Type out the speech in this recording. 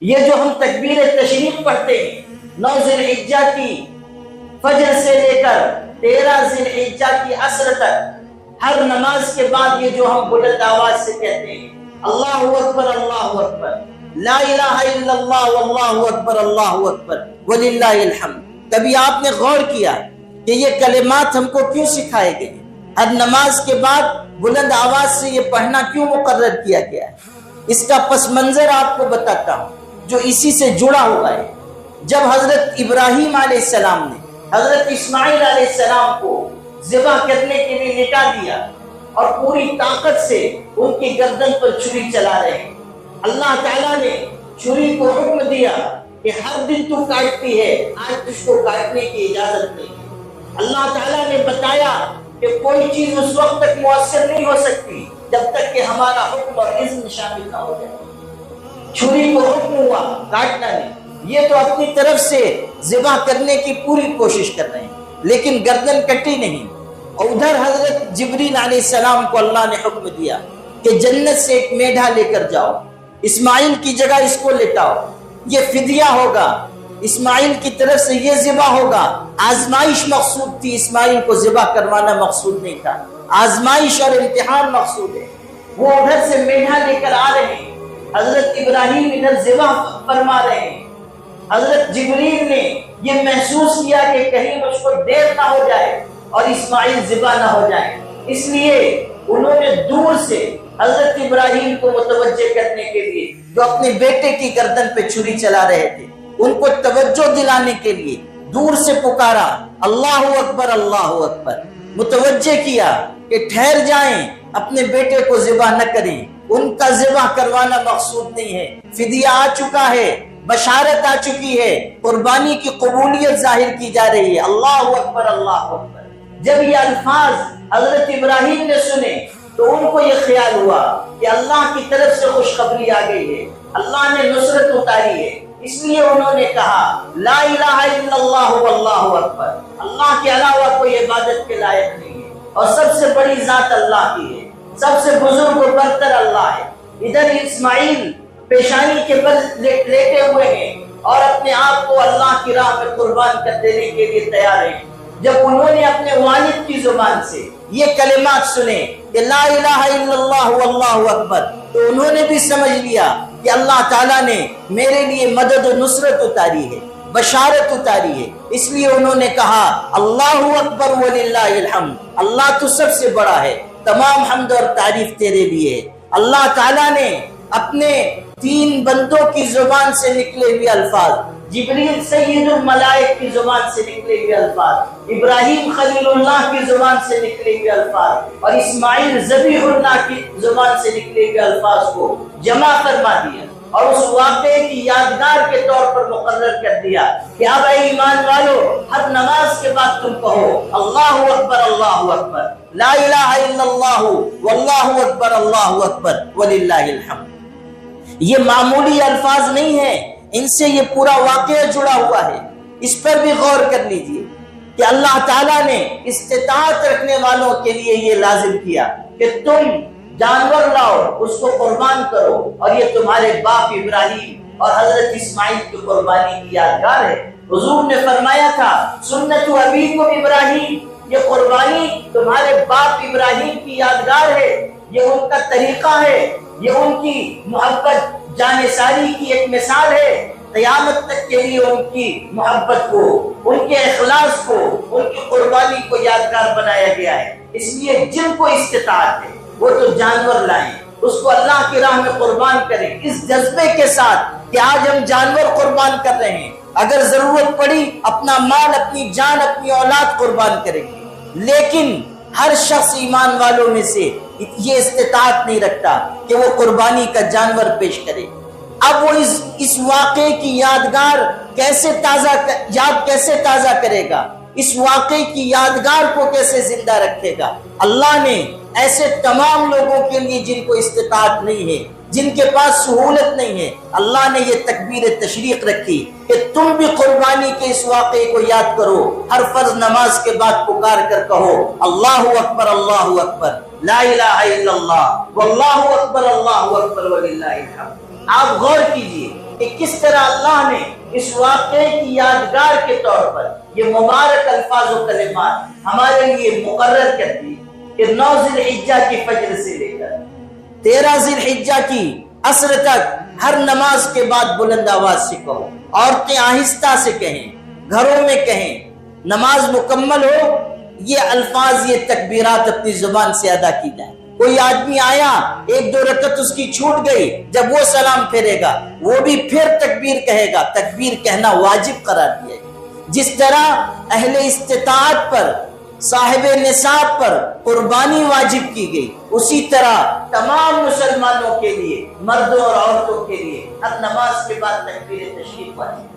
یہ جو ہم تکبیر تشریق پڑھتے ہیں 9 ذی الحجہ کی فجر سے لے کر 13 ذی الحجہ کی عصر تک ہر نماز کے بعد یہ جو ہم بلند آواز سے کہتے ہیں اللہ اکبر لا الہ الا اللہ واللہ اکبر وللہ الحمد، کبھی آپ نے غور کیا کہ یہ کلمات ہم کو کیوں سکھائے گئے؟ ہر نماز کے بعد بلند آواز سے یہ پڑھنا کیوں مقرر کیا گیا ہے؟ اس کا پس منظر آپ کو بتاتا ہوں جو اسی سے جڑا ہوا ہے۔ جب حضرت ابراہیم علیہ السلام نے حضرت اسماعیل علیہ السلام کو ذبح کرنے کے لیے لٹا دیا اور پوری طاقت سے ان کی گردن پر چھری چلا رہے ہیں، اللہ تعالیٰ نے چھری کو حکم دیا کہ ہر دن تو کاٹتی ہے، آج تجھ کو کاٹنے کی اجازت نہیں ہے۔ اللہ تعالیٰ نے بتایا کہ کوئی چیز اس وقت تک مؤثر نہیں ہو سکتی جب تک کہ ہمارا حکم اور اذن شامل نہ ہو جائے۔ چھری کو حکم ہوا، کاٹنا نہیں، یہ تو اپنی طرف سے ذبح کرنے کی پوری کوشش کر رہے ہیں لیکن گردن کٹی نہیں۔ اور ادھر حضرت جبریل علیہ السلام کو اللہ نے حکم دیا کہ جنت سے ایک میڈھا لے کر جاؤ، اسماعیل کی جگہ اس کو لٹاؤ، یہ فدیہ ہوگا، اسماعیل کی طرف سے یہ ذبح ہوگا۔ آزمائش مقصود تھی، اسماعیل کو ذبح کروانا مقصود نہیں تھا، آزمائش اور امتحان مقصود ہے۔ وہ ادھر سے میڈھا لے کر آ رہے ہیں، حضرت ابراہیم ادھر ذبح فرما رہے ہیں۔ حضرت جبریل نے یہ محسوس کیا کہ کہیں مجھ کو دیر نہ ہو جائے اور اسماعیل ذبح نہ ہو جائے، اس لیے انہوں نے دور سے حضرت ابراہیم کو متوجہ کرنے کے لیے جو اپنے بیٹے کی گردن پہ چھری چلا رہے تھے ان کو توجہ دلانے کے لیے دور سے پکارا اللہ اکبر، متوجہ کیا کہ ٹھہر جائیں، اپنے بیٹے کو ذبح نہ کریں، ان کا ذبح کروانا مقصود نہیں ہے، فدیہ آ چکا ہے، بشارت آ چکی ہے، قربانی کی قبولیت ظاہر کی جا رہی ہے، اللہ اکبر۔ جب یہ الفاظ حضرت ابراہیم نے سنے تو ان کو یہ خیال ہوا کہ اللہ کی طرف سے خوشخبری آ گئی ہے، اللہ نے نصرت اتاری ہے، اس لیے انہوں نے کہا لا الہ الا اللہ واللہ اکبر، اللہ کے علاوہ کوئی عبادت کے لائق نہیں ہے اور سب سے بڑی ذات اللہ کی ہے، سب سے بزرگ و برتر اللہ ہے۔ ادھر اسماعیل پیشانی کے بل لیٹے ہوئے ہیں اور اپنے آپ کو اللہ کی راہ میں قربان کر دینے کے لیے تیار ہیں۔ جب انہوں نے اپنے والد کی زبان سے یہ کلمات سنے کہ لا الہ الا اللہ واللہ اکبر، تو انہوں نے بھی سمجھ لیا کہ اللہ تعالیٰ نے میرے لیے مدد و نصرت اتاری ہے، بشارت اتاری ہے، اس لیے انہوں نے کہا اللہ اکبر وللہ الحمد، اللہ تو سب سے بڑا ہے، تمام حمد اور تعریف تیرے لیے۔ اللہ تعالیٰ نے اپنے 3 بندوں کی زبان سے نکلے ہوئے الفاظ، جبریل سید الملائک کی زبان سے نکلے ہوئے الفاظ، ابراہیم خلیل اللہ کی زبان سے نکلے ہوئے الفاظ اور اسماعیل ذبیح اللہ کی زبان سے نکلے ہوئے الفاظ کو جمع فرما دیا اور اس واقعے کی یادگار کے طور پر مقرر کر دیا کہ اب اے ایمان والو، ہر نماز کے بعد تم کہو اللہ اکبر لا الہ الا اللہ واللہ اکبر وللہ الحمد۔ یہ معمولی الفاظ نہیں ہیں، ان سے یہ پورا واقعہ جڑا ہوا ہے۔ اس پر بھی غور کر لیجئے کہ اللہ تعالیٰ نے استطاعت رکھنے والوں کے لیے یہ لازم کیا کہ تم جانور لاؤ، اس کو قربان کرو، اور یہ تمہارے باپ ابراہیم اور حضرت اسماعیل کی قربانی کی یادگار ہے۔ حضور نے فرمایا تھا سنت ابیکم ابراہیم، یہ قربانی تمہارے باپ ابراہیم کی یادگار ہے، یہ ان کا طریقہ ہے، یہ ان کی محبت جانثاری کی ایک مثال ہے، قیامت تک کے لیے ان کی محبت کو، ان کے اخلاص کو، ان کی قربانی کو یادگار بنایا گیا ہے۔ اس لیے جن کو استطاعت ہے وہ تو جانور لائیں، اس کو اللہ کی راہ میں قربان کریں، اس جذبے کے ساتھ کہ آج ہم جانور قربان کر رہے ہیں، اگر ضرورت پڑی اپنا مال، اپنی جان، اپنی اولاد قربان کریں گے، لیکن ہر شخص ایمان والوں میں سے یہ استطاعت نہیں رکھتا کہ وہ قربانی کا جانور پیش کرے۔ اب وہ اس واقعے کی یادگار کیسے تازہ کرے گا، اس واقعے کی یادگار کو کیسے زندہ رکھے گا؟ اللہ نے ایسے تمام لوگوں کے لیے جن کو استطاعت نہیں ہے، جن کے پاس سہولت نہیں ہے، اللہ نے یہ تکبیر تشریق رکھی کہ تم بھی قربانی کے اس واقعے کو یاد کرو، ہر فرض نماز کے بعد پکار کر کہو اللہ اکبر لا الہ الا اللہ واللہ اکبر وللہ الحمد۔ آپ غور کیجئے کہ کس طرح اللہ نے اس واقعے کی یادگار کے طور پر یہ مبارک الفاظ و کلمات ہمارے لیے مقرر کر دی کہ 9 ذی الحجہ کی فجر سے لے کر 13 ذی الحجہ کی عصر تک ہر نماز کے بعد بلند آواز سے کہو. عورتیں آہستہ سے کہیں، گھروں میں کہیں، نماز مکمل ہو یہ الفاظ یہ تکبیرات اپنی زبان سے ادا کی جائیں. کوئی آدمی آیا 1-2 رکعت اس کی چھوٹ گئی، جب وہ سلام پھیرے گا وہ بھی پھر تکبیر کہے گا. تکبیر کہنا واجب قرار دیا گیا. جس طرح اہل استطاعت پر، صاحب نصاب پر قربانی واجب کی گئی، اسی طرح تمام مسلمانوں کے لیے، مردوں اور عورتوں کے لیے ہر نماز کے بعد تکبیر تشریف واجب.